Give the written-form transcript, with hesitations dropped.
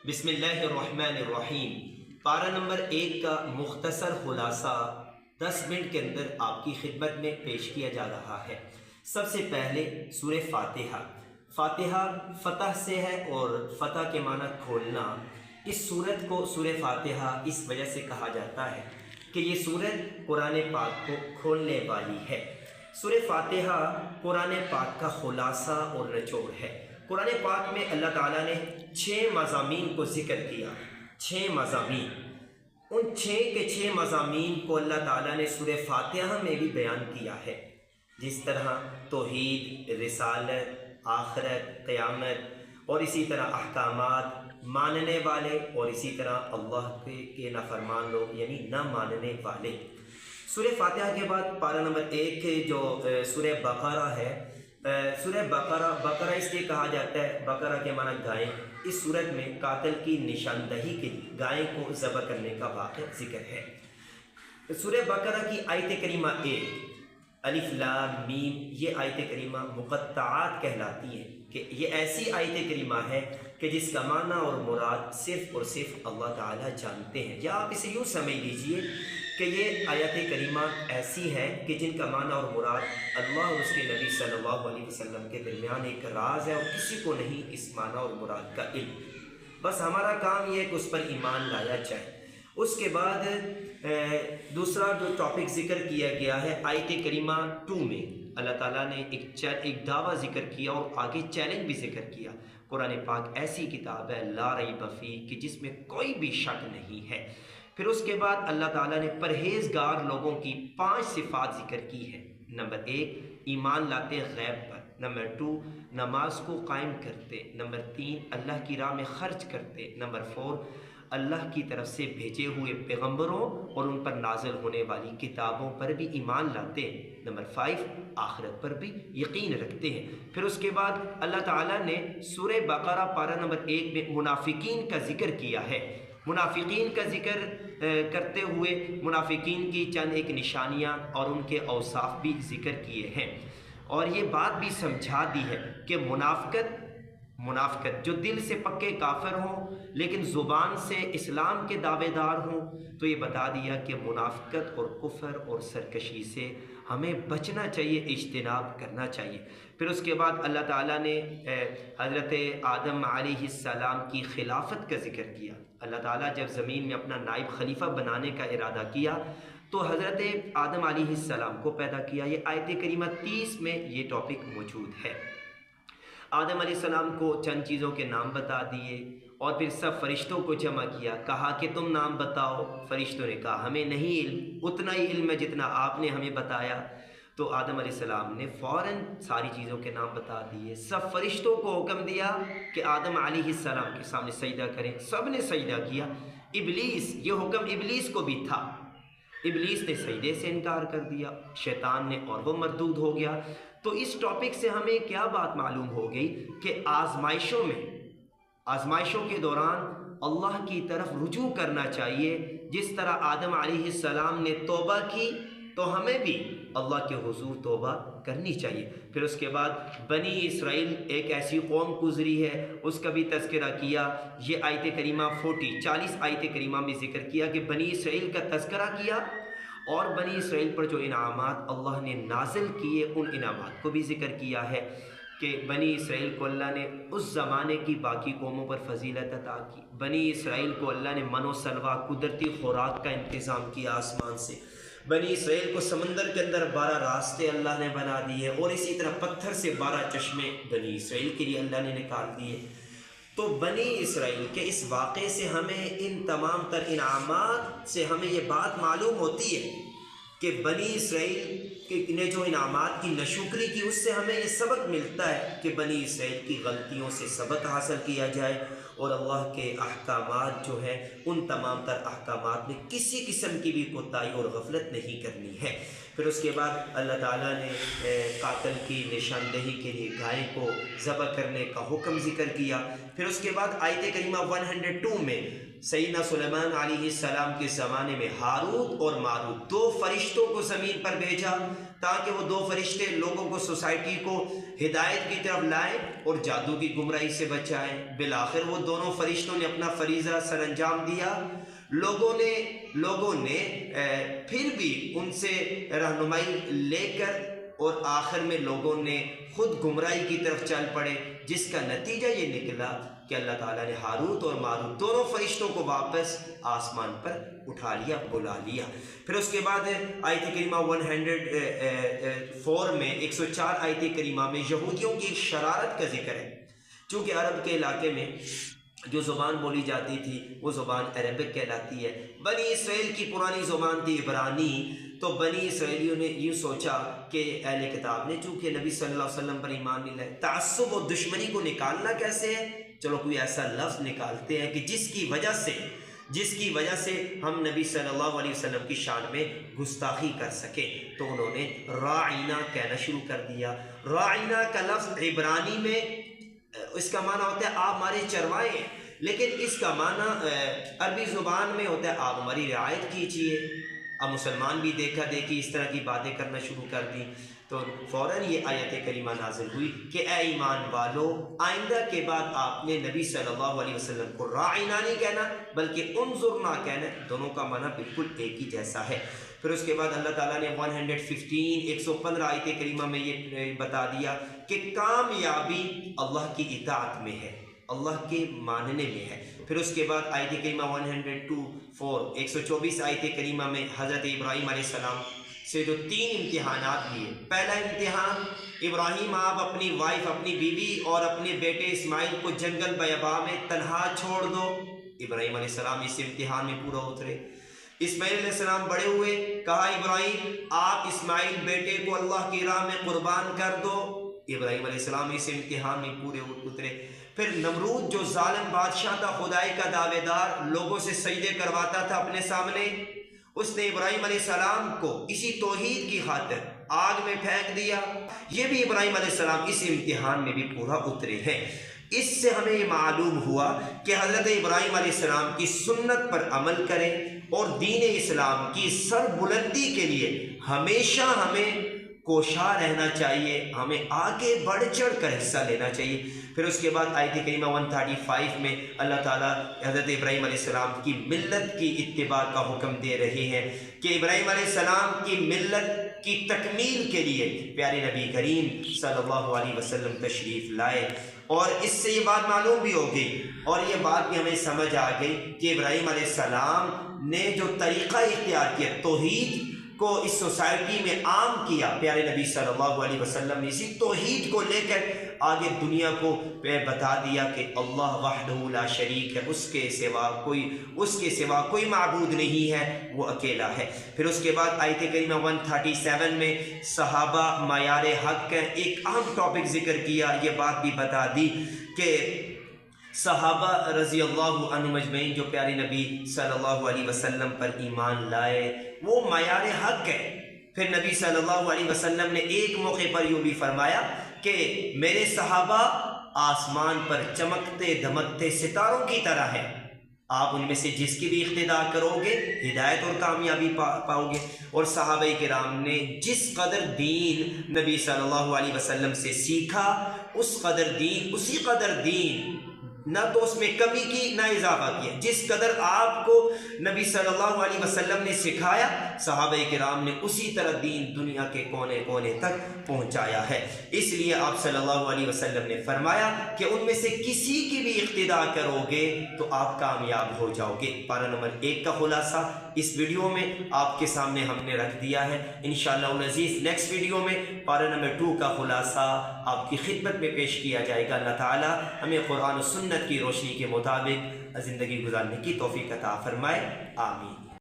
بسم اللہ الرحمن الرحیم۔ پارہ نمبر 1 کا مختصر خلاصہ 10 منٹ کے اندر آپ کی خدمت میں پیش کیا جا رہا ہے۔ سب سے پہلے سورہ فاتحہ۔ فاتحہ فتح سے ہے اور فتح کے معنی کھولنا۔ اس سورت کو سورہ فاتحہ اس وجہ سے کہا جاتا ہے کہ یہ سورت قرآن پاک کو کھولنے والی ہے۔ سورہ فاتحہ قرآن پاک کا خلاصہ اور نچوڑ ہے۔ قرآن پاک میں اللہ تعالیٰ نے 6 مضامین کو ذکر کیا۔ 6 مضامین، ان 6 کے 6 مضامین کو اللہ تعالیٰ نے سورہ فاتحہ میں بھی بیان کیا ہے، جس طرح توحید، رسالت، آخرت، قیامت، اور اسی طرح احکامات، ماننے والے، اور اسی طرح اللہ کے نافرمان لوگ یعنی نہ ماننے والے۔ سورہ فاتحہ کے بعد پارہ نمبر 1 جو سورہ بقرہ ہے، سورہ بقرہ اس لیے کہا جاتا ہے، بقرہ کے معنی گائے۔ اس صورت میں قاتل کی نشاندہی کے لیے گائے کو ذبح کرنے کا واقعہ ذکر ہے۔ سورہ بقرہ کی آیت کریمہ 1 الف لام میم، یہ آیت کریمہ مقطعات کہلاتی ہے کہ یہ ایسی آیت کریمہ ہے کہ جس کا معنی اور مراد صرف اور صرف اللہ تعالیٰ جانتے ہیں، یا آپ اسے یوں سمجھ لیجئے کہ یہ آیت کریمہ ایسی ہے کہ جن کا معنی اور مراد اللہ اور اس کے نبی صلی اللہ علیہ وسلم کے درمیان ایک راز ہے، اور کسی کو نہیں اس معنی اور مراد کا علم۔ بس ہمارا کام یہ ہے کہ اس پر ایمان لایا جائے۔ اس کے بعد دوسرا جو ٹاپک ذکر کیا گیا ہے آیت کریمہ 2 میں اللہ تعالیٰ نے ایک دعویٰ ذکر کیا اور آگے چیلنج بھی ذکر کیا۔ قرآن پاک ایسی کتاب ہے لا ریب فیہ کہ جس میں کوئی بھی شک نہیں ہے۔ پھر اس کے بعد اللہ تعالیٰ نے پرہیزگار لوگوں کی 5 صفات ذکر کی ہے۔ نمبر 1 ایمان لاتے غیب پر، نمبر 2 نماز کو قائم کرتے، نمبر 3 اللہ کی راہ میں خرچ کرتے، نمبر 4 اللہ کی طرف سے بھیجے ہوئے پیغمبروں اور ان پر نازل ہونے والی کتابوں پر بھی ایمان لاتے ہیں، نمبر 5 آخرت پر بھی یقین رکھتے ہیں۔ پھر اس کے بعد اللہ تعالیٰ نے سورہ بقرہ پارہ نمبر 1 میں منافقین کا ذکر کیا ہے۔ منافقین کا ذکر کرتے ہوئے منافقین کی چند ایک نشانیاں اور ان کے اوصاف بھی ذکر کیے ہیں، اور یہ بات بھی سمجھا دی ہے کہ منافقت جو دل سے پکے کافر ہوں لیکن زبان سے اسلام کے دعوے دار ہوں، تو یہ بتا دیا کہ منافقت اور کفر اور سرکشی سے ہمیں بچنا چاہیے، اجتناب کرنا چاہیے۔ پھر اس کے بعد اللہ تعالیٰ نے حضرت آدم علیہ السلام کی خلافت کا ذکر کیا۔ اللہ تعالیٰ جب زمین میں اپنا نائب خلیفہ بنانے کا ارادہ کیا تو حضرت آدم علیہ السلام کو پیدا کیا۔ یہ آیت کریمہ 30 میں یہ ٹاپک موجود ہے۔ آدم علیہ السلام کو چند چیزوں کے نام بتا دیے، اور پھر سب فرشتوں کو جمع کیا، کہا کہ تم نام بتاؤ۔ فرشتوں نے کہا ہمیں نہیں علم، اتنا ہی علم ہے جتنا آپ نے ہمیں بتایا۔ تو آدم علیہ السلام نے فوراً ساری چیزوں کے نام بتا دیے۔ سب فرشتوں کو حکم دیا کہ آدم علیہ السلام کے سامنے سجدہ کریں، سب نے سجدہ کیا۔ ابلیس، یہ حکم ابلیس کو بھی تھا، ابلیس نے سجدے سے انکار کر دیا، شیطان نے اور وہ مردود ہو گیا۔ تو اس ٹاپک سے ہمیں کیا بات معلوم ہو گئی کہ آزمائشوں کے دوران اللہ کی طرف رجوع کرنا چاہیے۔ جس طرح آدم علیہ السلام نے توبہ کی تو ہمیں بھی اللہ کے حضور توبہ کرنی چاہیے۔ پھر اس کے بعد بنی اسرائیل ایک ایسی قوم گزری ہے، اس کا بھی تذکرہ کیا۔ یہ آیت کریمہ 40 آیت کریمہ میں ذکر کیا کہ بنی اسرائیل کا تذکرہ کیا، اور بنی اسرائیل پر جو انعامات اللہ نے نازل کیے ان انعامات کو بھی ذکر کیا ہے کہ بنی اسرائیل کو اللہ نے اس زمانے کی باقی قوموں پر فضیلت عطا کی۔ بنی اسرائیل کو اللہ نے من و سلوہ قدرتی خوراک کا انتظام کیا آسمان سے۔ بنی اسرائیل کو سمندر کے اندر 12 راستے اللہ نے بنا دیے، اور اسی طرح پتھر سے 12 چشمے بنی اسرائیل کے لیے اللہ نے نکال دیے۔ تو بنی اسرائیل کے اس واقعے سے ہمیں ان تمام تر انعامات سے ہمیں یہ بات معلوم ہوتی ہے کہ بنی اسرائیل نے جو انعامات کی نشکری کی، اس سے ہمیں یہ سبق ملتا ہے کہ بنی اسرائیل کی غلطیوں سے سبق حاصل کیا جائے، اور اللہ کے احکامات جو ہیں ان تمام تر احکامات میں کسی قسم کی بھی کوتاہی اور غفلت نہیں کرنی ہے۔ پھر اس کے بعد اللہ تعالیٰ نے قاتل کی نشاندہی کے لیے گائے کو ذبح کرنے کا حکم ذکر کیا۔ پھر اس کے بعد آیت کریمہ 102 میں سیدنا سلیمان علیہ السلام کے زمانے میں ہاروت اور ماروت 2 فرشتوں کو زمین پر بھیجا تاکہ وہ دو فرشتے لوگوں کو، سوسائٹی کو ہدایت کی طرف لائیں اور جادو کی گمراہی سے بچائیں۔ بالآخر وہ دونوں فرشتوں نے اپنا فریضہ سر انجام دیا۔ لوگوں نے پھر بھی ان سے رہنمائی لے کر، اور آخر میں لوگوں نے خود گمراہی کی طرف چل پڑے، جس کا نتیجہ یہ نکلا کہ اللہ تعالیٰ نے ہاروت اور ماروت دونوں فرشتوں کو واپس آسمان پر اٹھا لیا، بلا لیا۔ پھر اس کے بعد آیت کریمہ 104 میں 104 آیت کریمہ میں یہودیوں کی ایک شرارت کا ذکر ہے۔ چونکہ عرب کے علاقے میں جو زبان بولی جاتی تھی وہ زبان عربک کہلاتی ہے۔ بنی اسرائیل کی پرانی زبان تھی عبرانی، تو بنی اسرائیلیوں نے یہ سوچا کہ اہل کتاب نے چونکہ نبی صلی اللہ علیہ وسلم پر ایمان نہیں لائے، تعصب و دشمنی کو نکالنا کیسے ہے؟ چلو کوئی ایسا لفظ نکالتے ہیں کہ جس کی وجہ سے ہم نبی صلی اللہ علیہ وسلم کی شان میں گستاخی کر سکیں۔ تو انہوں نے راعینا کہنا شروع کر دیا۔ راعینا کا لفظ عبرانی میں اس کا معنی ہوتا ہے آپ ہمارے چروائے ہیں، لیکن اس کا معنی عربی زبان میں ہوتا ہے آپ ہماری رعایت کیجیے۔ اب مسلمان بھی دیکھا دیکھی اس طرح کی باتیں کرنا شروع کر دی، تو فوراً یہ آیت کریمہ نازل ہوئی کہ اے ایمان والو، آئندہ کے بعد آپ نے نبی صلی اللہ علیہ وسلم کو راعینا نہیں کہنا بلکہ انظرنا کہنا، دونوں کا معنی بالکل ایک ہی جیسا ہے۔ پھر اس کے بعد اللہ تعالیٰ نے 115 آیت کریمہ میں یہ بتا دیا کہ کامیابی اللہ کی اطاعت میں ہے، اللہ کے ماننے میں ہے۔ پھر اس کے بعد آیت کریمہ 124 آیت کریمہ میں حضرت ابراہیم علیہ السلام سے جو 3 امتحانات دیے۔ پہلا امتحان، ابراہیم آپ اپنی وائف، اپنی بیوی اور اپنے بیٹے اسماعیل کو جنگل بیاباں میں تنہا چھوڑ دو۔ ابراہیم علیہ السلام اس امتحان میں پورا اترے۔ اسماعیل علیہ السلام بڑے ہوئے، کہا ابراہیم آپ اسماعیل بیٹے کو اللہ کی راہ میں قربان کر دو۔ ابراہیم علیہ السلام اس امتحان میں پورے اترے۔ پھر نمرود جو ظالم بادشاہ تھا، خدائی کا دعوے دار، لوگوں سے سجدے کرواتا تھا اپنے سامنے، اس نے ابراہیم علیہ السلام کو اسی توحید کی خاطر آگ میں پھینک دیا۔ یہ بھی ابراہیم علیہ السلام اس امتحان میں بھی پورا اترے ہیں۔ اس سے ہمیں یہ معلوم ہوا کہ حضرت ابراہیم علیہ السلام کی سنت پر عمل کریں اور دین اسلام کی سر بلندی کے لیے ہمیشہ ہمیں کوشاں رہنا چاہیے، ہمیں آگے بڑھ چڑھ کر حصہ لینا چاہیے۔ پھر اس کے بعد آیت کریمہ 135 میں اللہ تعالیٰ حضرت ابراہیم علیہ السلام کی ملت کی اتباع کا حکم دے رہے ہیں کہ ابراہیم علیہ السلام کی ملت کی تکمیل کے لیے پیارے نبی کریم صلی اللہ علیہ وسلم تشریف لائے۔ اور اس سے یہ بات معلوم بھی ہو گئی اور یہ بات بھی ہمیں سمجھ آ گئی کہ ابراہیم علیہ السلام نے جو طریقہ اختیار کیا، توحید کو اس سوسائٹی میں عام کیا، پیارے نبی صلی اللہ علیہ وسلم نے اسی توحید کو لے کر آگے دنیا کو بتا دیا کہ اللہ وحدہ لا شریک ہے، اس کے سوا کوئی معبود نہیں ہے، وہ اکیلا ہے۔ پھر اس کے بعد آیت کریمہ 137 میں صحابہ معیار حق کا ایک اہم ٹاپک ذکر کیا، یہ بات بھی بتا دی کہ صحابہ رضی اللہ عنہم اجمعین جو پیارے نبی صلی اللہ علیہ وسلم پر ایمان لائے وہ معیار حق ہے۔ پھر نبی صلی اللہ علیہ وسلم نے ایک موقع پر یوں بھی فرمایا کہ میرے صحابہ آسمان پر چمکتے دمکتے ستاروں کی طرح ہیں، آپ ان میں سے جس کی بھی اقتداء کرو گے ہدایت اور کامیابی پاؤ گے۔ اور صحابہ کرام نے جس قدر دین نبی صلی اللہ علیہ وسلم سے سیکھا اسی قدر دین نہ تو اس میں کمی کی نہ اضافہ کیا، جس قدر آپ کو نبی صلی اللہ علیہ وسلم نے سکھایا صحابہ کرام نے اسی طرح دین دنیا کے کونے کونے تک پہنچایا ہے۔ اس لیے آپ صلی اللہ علیہ وسلم نے فرمایا کہ ان میں سے کسی کی بھی اقتداء کرو گے تو آپ کامیاب ہو جاؤ گے۔ پارہ نمبر 1 کا خلاصہ اس ویڈیو میں آپ کے سامنے ہم نے رکھ دیا ہے۔ انشاءاللہ العزیز نیکسٹ ویڈیو میں پارہ نمبر 2 کا خلاصہ آپ کی خدمت میں پیش کیا جائے گا۔ اللہ تعالی ہمیں قرآن و سنت کی روشنی کے مطابق زندگی گزارنے کی توفیق عطا فرمائے، آمین۔